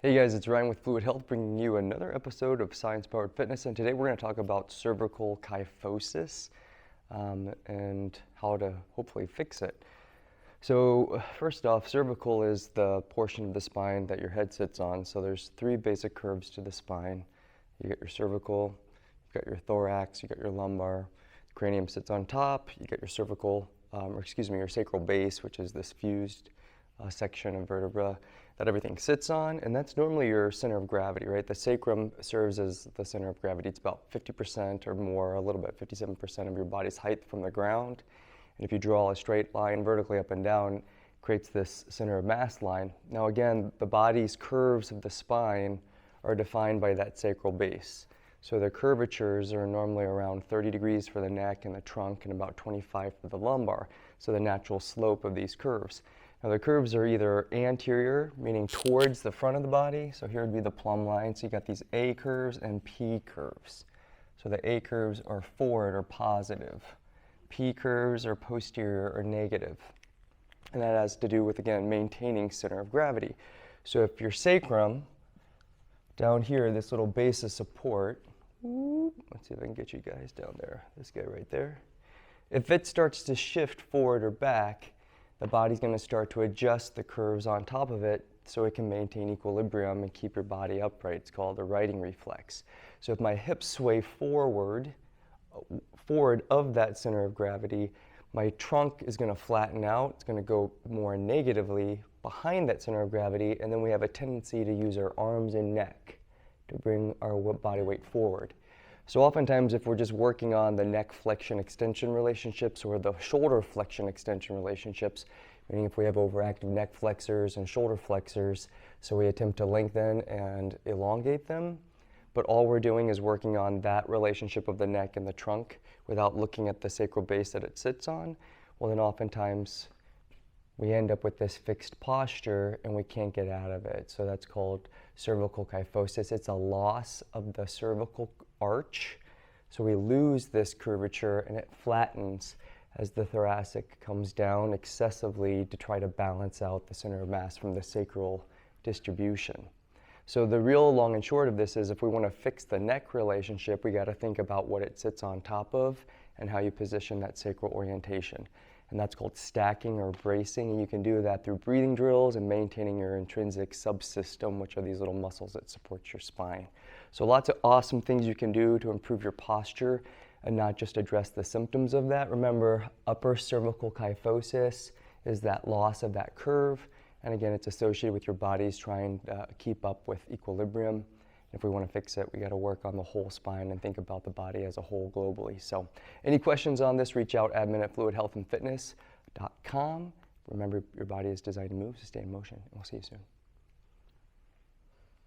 Hey guys, it's Ryan with Fluid Health bringing you another episode of Science Powered Fitness, and today we're going to talk about cervical kyphosis and how to hopefully fix it. So first off, cervical is the portion of the spine that your head sits on. So there's three basic curves to the spine. You got your cervical, you've got your thorax, you got your lumbar, the cranium sits on top, you got your cervical, your sacral base, which is this fused section of vertebra that everything sits on, and that's normally your center of gravity, right? The sacrum serves as the center of gravity. It's about 50% or more, a little bit, 57% of your body's height from the ground. And if you draw a straight line vertically up and down, it creates this center of mass line. Now again, the body's curves of the spine are defined by that sacral base. So the curvatures are normally around 30 degrees for the neck and the trunk and about 25 for the lumbar. So the natural slope of these curves. Now the curves are either anterior, meaning towards the front of the body. So here would be the plumb line. So you got these A curves and P curves. So the A curves are forward or positive. P curves are posterior or negative. And that has to do with, again, maintaining center of gravity. So if your sacrum, down here, this little base of support, let's see if I can get you guys down there, this guy right there. If it starts to shift forward or back, the body's going to start to adjust the curves on top of it so it can maintain equilibrium and keep your body upright. It's called a righting reflex. So if my hips sway forward of that center of gravity, my trunk is going to flatten out. It's going to go more negatively behind that center of gravity, and then we have a tendency to use our arms and neck to bring our body weight forward. So oftentimes if we're just working on the neck flexion extension relationships or the shoulder flexion extension relationships, meaning if we have overactive neck flexors and shoulder flexors, so we attempt to lengthen and elongate them, but all we're doing is working on that relationship of the neck and the trunk without looking at the sacral base that it sits on, well then oftentimes we end up with this fixed posture and we can't get out of it. So that's called cervical kyphosis. It's a loss of the cervical arch. So we lose this curvature and it flattens as the thoracic comes down excessively to try to balance out the center of mass from the sacral distribution. So the real long and short of this is if we want to fix the neck relationship, we got to think about what it sits on top of and how you position that sacral orientation. And that's called stacking or bracing, and you can do that through breathing drills and maintaining your intrinsic subsystem, which are these little muscles that support your spine. So lots of awesome things you can do to improve your posture and not just address the symptoms of that. Remember, upper cervical kyphosis is that loss of that curve, and again, it's associated with your body's trying to keep up with equilibrium. If we want to fix it, we got to work on the whole spine and think about the body as a whole globally. So any questions on this, reach out admin at fluidhealthandfitness.com. Remember, your body is designed to move, so stay in motion, and we'll see you soon.